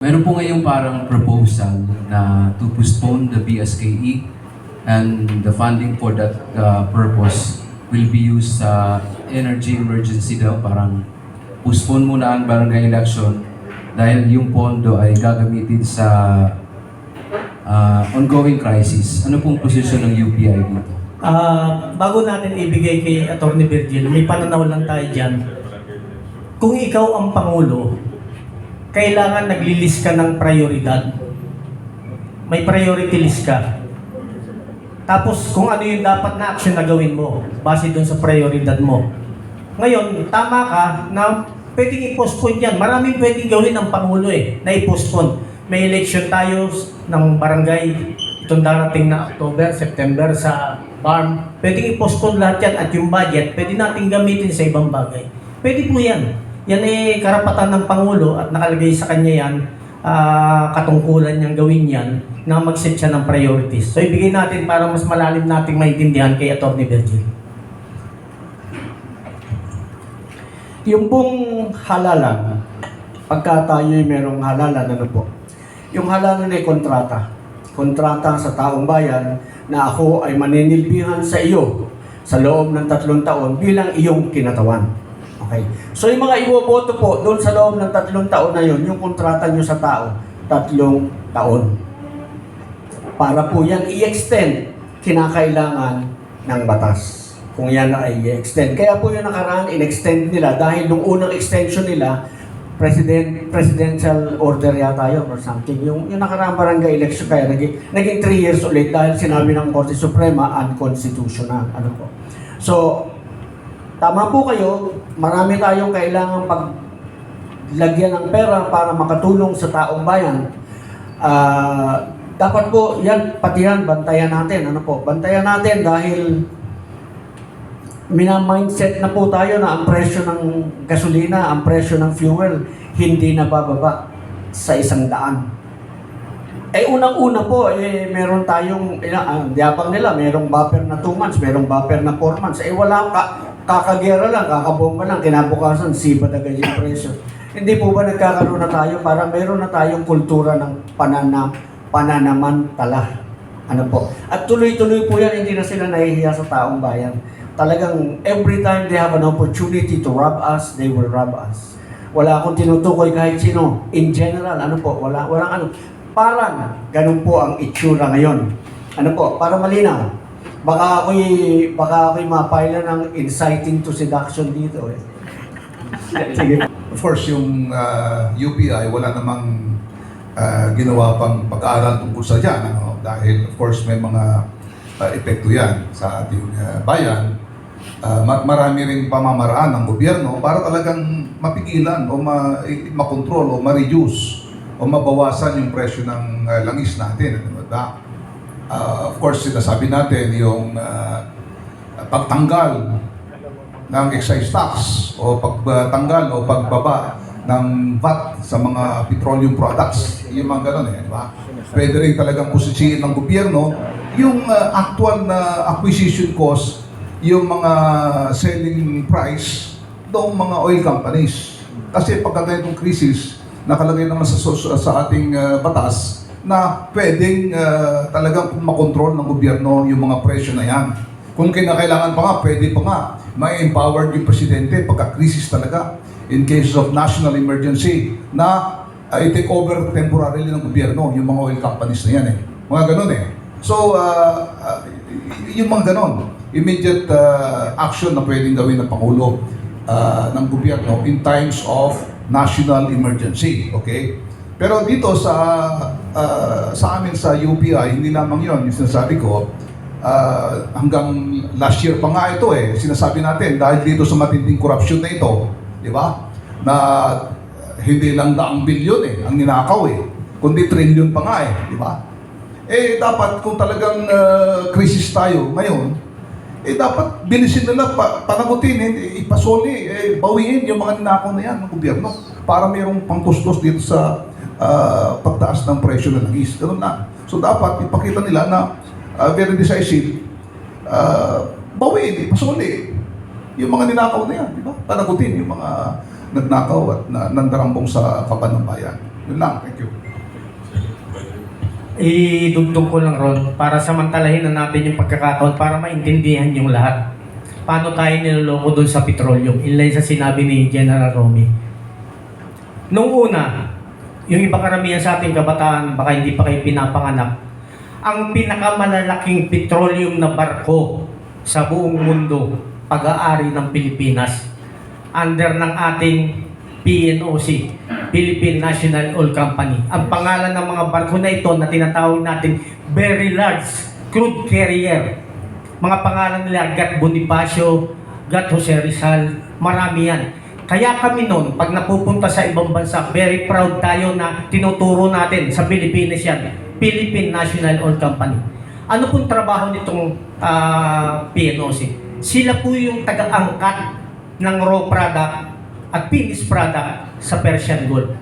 Meron po ngayong parang proposal na to postpone the BSKE and the funding for that purpose will be used sa energy emergency daw. Parang postpone muna ang barangay election dahil yung pondo ay gagamitin sa ongoing crisis. Ano pong posisyon ng UPI dito? Bago natin ibigay kay Atty. Virgil, may pananaw lang tayo dyan. Kung ikaw ang Pangulo, kailangan nagli-list ka ng prioridad. May priority list ka. Tapos kung ano yung dapat na action na gawin mo, base dun sa prioridad mo. Ngayon, tama ka na pwedeng i-postpone yan. Maraming pwedeng gawin ng Pangulo na i-postpone. May election tayo ng barangay itong darating na October, September sa farm. Pwedeng i-postpone lahat yan at yung budget, pwede natin gamitin sa ibang bagay. Pwede po yan. Yan karapatan ng Pangulo at nakalagay sa kanya yan, katungkulan niyang gawin yan na mag-set siya ng priorities. So ibigay natin para mas malalim nating maintindihan kay Atty. Virgil. Yung pong halalan, pagka tayo'y merong halalan, ano po? Yung halalan ay kontrata. Kontrata sa taong bayan na ako ay maninilbihan sa iyo sa loob ng 3 taon bilang iyong kinatawan. Okay. So yung mga iboboto po doon sa loob ng 3 taon na yun, yung kontrata nyo sa tao, 3 taon. Para po yan i-extend, kinakailangan ng batas. Kung yan ay i-extend. Kaya po yung nakaraan, in-extend nila dahil nung unang extension nila, presidential order yata yun or something. Yung nakaraang barangay election kaya naging 3 years ulit dahil sinabi ng Korte Suprema unconstitutional. Ano po? So, tama po kayo, marami tayong kailangang paglagyan ng pera para makatulong sa taong bayan. Dapat po, yan, pati yan, bantayan natin. Ano po? Bantayan natin dahil mina-mindset na po tayo na ang presyo ng gasolina, ang presyo ng fuel, hindi na bababa sa 100. Unang-una po, meron tayong, diapang nila, merong buffer na 2 months, merong buffer na 4 months. Wala kakagera lang, kakabomba lang, kinabukasan, sipad agad yung presyo. Hindi po ba nagkakaroon na tayo para meron na tayong kultura ng pananamantala? Ano po? At tuloy-tuloy po yan, hindi na sila nahihiya sa taong bayan. Talagang every time they have an opportunity to rob us, they will rob us. Wala akong tinutukoy kahit sino. In general, ano po, walang ano. Parang ganun po ang itsura ngayon. Ano po, para malinaw. Baka ako'y mapila ng inciting to seduction dito. Sige. Of course, yung UPI, wala namang ginawa pang pag-aaral tungkol sa dyan. Ano? Dahil, of course, may mga epekto yan sa ating bayan. Marami ring pamamaraan ng gobyerno para talagang mapigilan o makontrol o ma-reduce o mabawasan yung presyo ng langis natin. Of course, sinasabi natin yung pagtanggal ng excise tax o pagtanggal o pagbaba ng VAT sa mga petroleum products. Yung mga gano'n di ba? Pwede rin talagang posisihin ng gobyerno yung actual na acquisition cost, yung mga selling price ng mga oil companies. Kasi pagka ganitong krisis, nakalagay naman sa ating batas na pwedeng talagang makontrol ng gobyerno yung mga presyo na yan. Kung kinakailangan pa nga, pwede pa nga ma-empowered yung presidente pagka-krisis talaga in cases of national emergency na i-take over temporarily ng gobyerno yung mga oil companies na yan Mga ganun So, yung mga ganun, immediate action na pwedeng gawin ng Pangulo ng gobyerno in times of national emergency. Okay? Pero dito sa amin sa UPI, hindi lamang yon yung sinasabi ko, hanggang last year pa nga ito sinasabi natin dahil dito sa matinding korupsyon na ito, di ba? Na hindi lang daang bilyon ang ninakaw kundi trilyon pa nga di ba? Dapat kung talagang krisis tayo ngayon, dapat bilisin nila panagutin, ipasoli, bawiin yung mga ninakaw na yan ng gobyerno para mayroong pangtustos dito sa pagtaas ng presyo ng langis. Ganun na. So dapat ipakita nila na very decisive, bawiin, ipasoli yung mga ninakaw na yan, di ba? Panagutin yung mga nagnakaw at nandarambong sa kaban ng bayan. Yun lang. Thank you. idugtong ko lang ron para samantalahin na natin yung pagkakataon para maintindihan yung lahat. Paano tayo niloloko doon sa petroleum? Inlay sa sinabi ni General Romy. Nung una, yung iba karamihan sa ating kabataan, baka hindi pa kayo pinapanganak, ang pinakamalalaking petroleum na barko sa buong mundo, pag-aari ng Pilipinas, under ng ating PNOC, Philippine National Oil Company. Ang pangalan ng mga barko na ito na tinatawag natin very large crude carrier. Mga pangalan nila, Gat Bonifacio, Gat Jose Rizal, marami yan. Kaya kami noon, pag napupunta sa ibang bansa, very proud tayo na tinuturo natin sa Pilipinas yan, Philippine National Oil Company. Ano pong trabaho nitong PNOC? Sila po yung taga-angkat ng raw product at finished product sa Persian Gulf.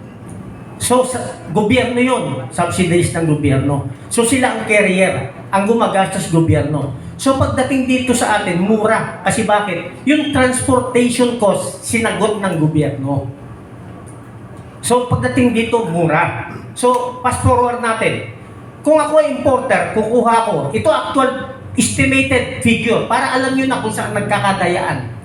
So, sa gobyerno yun, subsidized ng gobyerno. So, sila ang carrier, ang gumagastos gobyerno. So, pagdating dito sa atin, mura. Kasi bakit? Yung transportation cost, sinagot ng gobyerno. So, pagdating dito, mura. So, fast forward natin. Kung ako ay importer, kukuha ko. Ito actual estimated figure para alam nyo na kung saan nagkakadayaan.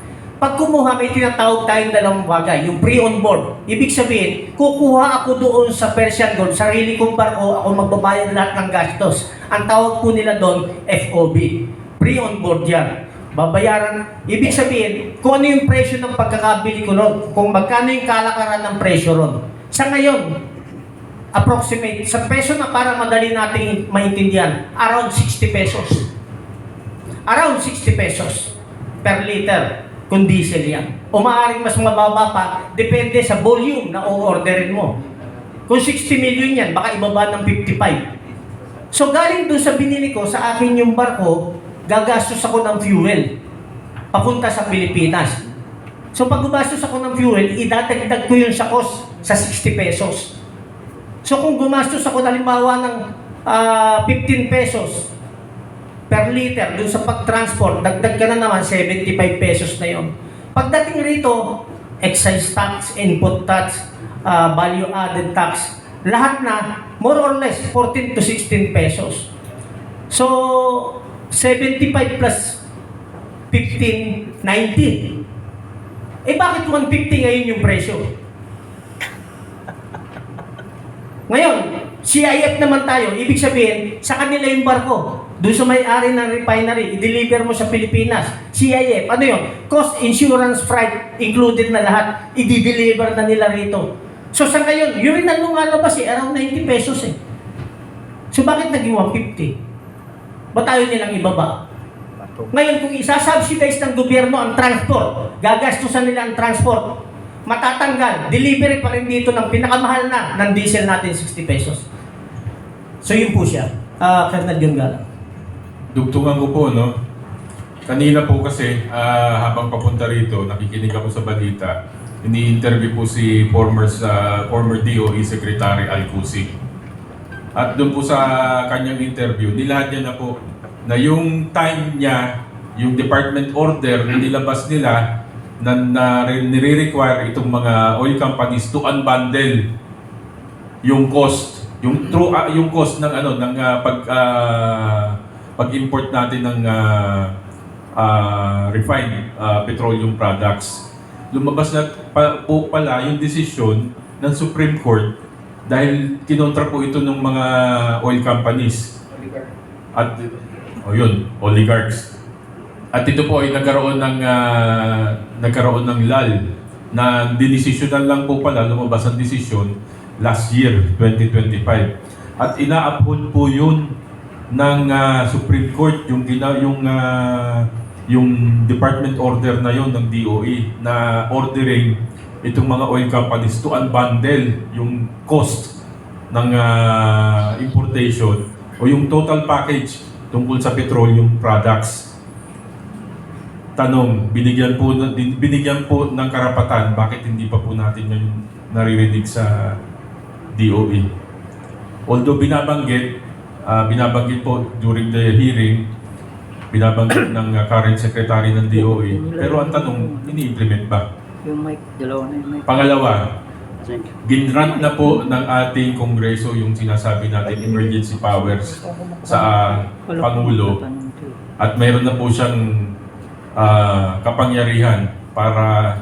Pag kumuha, may tinatawag tayong dalawang bagay, yung pre-on-board. Ibig sabihin, kukuha ako doon sa Persian Gulf, sarili kong barko, ako magbabayad lahat ng gastos. Ang tawag po nila doon, FOB. Pre-on-board yan. Babayaran, ibig sabihin, kung ano yung presyo ng pagkakabili ko ron, kung magkano yung kalakaran ng presyo ron. Sa ngayon, approximate, sa peso na para madali nating maintindihan, around 60 pesos. Around 60 pesos per liter kung diesel yan. O maaaring mas mababa pa, depende sa volume na o-orderin mo. Kung 60 million yan, baka ibaba ng 55. So galing doon sa binili ko, sa akin yung barko, gagastos ako ng fuel papunta sa Pilipinas. So pag gumastos ako ng fuel, idadagdag ko yun sa cost sa 60 pesos. So kung gumastos ako halimbawa ng 15 pesos per liter dun sa pag-transport, dagdag ka na naman 75 pesos na yun. Pagdating rito, excise tax, input tax, value-added tax, lahat na more or less 14 to 16 pesos. So, 75 plus 15, 90. Eh bakit 150 ngayon yung presyo? Ngayon, CIF naman tayo, ibig sabihin, sa kanila yung barko. Doon sa may-ari ng refinery, i-deliver mo sa Pilipinas. CIF, ano yun? Cost, insurance, freight, included na lahat. I-deliver na nila rito. So sa ngayon, yun rin ang lumalabas around 90 pesos eh. So bakit naging 150? Ba't tayo nilang ibaba? Ngayon, kung isa-subsidize ng gobyerno ang transport, gagastusan nila ang transport, matatanggal, delivery pa rin dito ng pinakamahal na ng diesel natin, 60 pesos. So yun po siya. Colonel John Galang. Dugtungan ko po, no? Kanina po kasi, habang papunta rito, nakikinig ako sa balita, ini-interview po si former DOE Secretary Alcusi. At doon po sa kanyang interview, nilahad niya na po na yung time niya, yung department order na nilabas nila na nire-require itong mga oil companies to unbundle yung cost, yung cost ng pag-import natin ng refined petroleum products. Lumabas na po pala yung desisyon ng Supreme Court dahil kinontra po ito ng mga oil companies. At oligarchs. At ito po ay nagkaroon ng lull na dinesisyonan lang po pala lumabas ang desisyon last year, 2025. At ina-uphold po yun ng Supreme Court yung department order na yon ng DOE na ordering itong mga oil companies to unbundle yung cost ng importation o yung total package tungkol sa petroleum products. Tanong, binigyan po ng karapatan, bakit hindi pa po natin yun naririnig sa DOE? Although binabanggit po during the hearing, binabanggit ng current secretary ng DOE, pero ang tanong, ini-implement ba? Yung mic, dalawa na yung mic. Pangalawa, Ginrant na po ng ating Kongreso yung sinasabi natin emergency powers sa Pangulo at mayroon na po siyang kapangyarihan para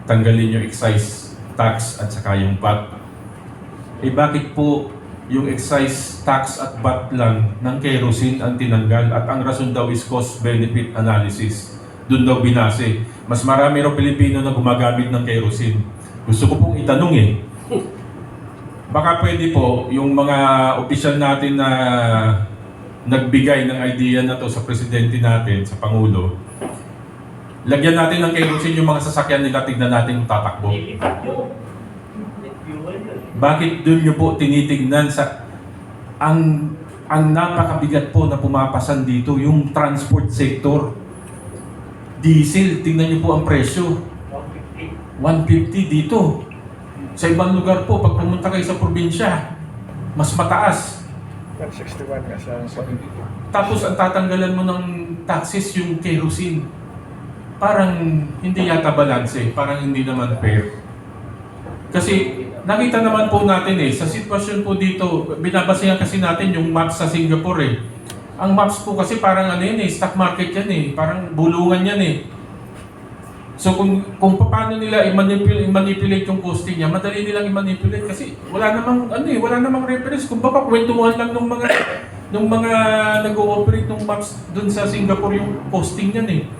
tanggalin yung excise tax at saka yung VAT. Eh bakit po yung excise tax at VAT lang ng kerosene ang tinanggal at ang rason daw is cost-benefit analysis. Doon daw binase. Mas marami raw Pilipino na gumagamit ng kerosene. Gusto ko pong itanong baka pwede po yung mga opisyal natin na nagbigay ng idea na to sa presidente natin, sa Pangulo, lagyan natin ng kerosene yung mga sasakyan nila, tignan natin yung tatakbo. Bakit doon nyo po tinitignan sa ang napakabigat po na pumapasan dito, yung transport sector. Diesel, tingnan nyo po ang presyo. 150 dito. Sa ibang lugar po, pag pumunta kayo sa probinsya, mas mataas. 161 nga siya. Tapos ang tatanggalan mo ng taxes yung kerosene. Parang hindi yata balanse, parang hindi naman fair. Kasi nakita naman po natin sa sitwasyon po dito, binabasehan kasi natin yung maps sa Singapore Ang maps po kasi parang stock market yan parang bulungan yan So kung paano nila i-manipulate yung costing niya, madali nilang i-manipulate kasi wala namang reference. Kung baka kwentuhan lang ng mga nag-ooperate ng maps dun sa Singapore yung costing yan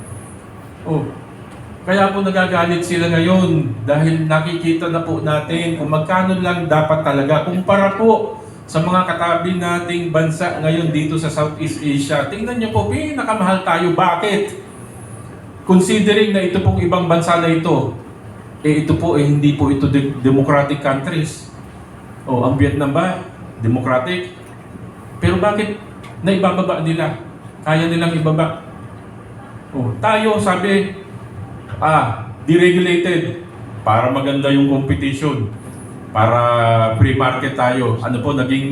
Kaya po nagagalit sila ngayon dahil nakikita na po natin kung magkano lang dapat talaga kumpara po sa mga katabi nating bansa ngayon dito sa Southeast Asia. Tingnan niyo po, pinakamahal tayo. Bakit? Considering na ito pong ibang bansa na ito, ito po hindi po ito democratic countries. Ang Vietnam ba? Democratic? Pero bakit naibababa nila? Kaya nilang ibaba. Tayo sabi, deregulated para maganda yung competition, para free market tayo. Ano po, naging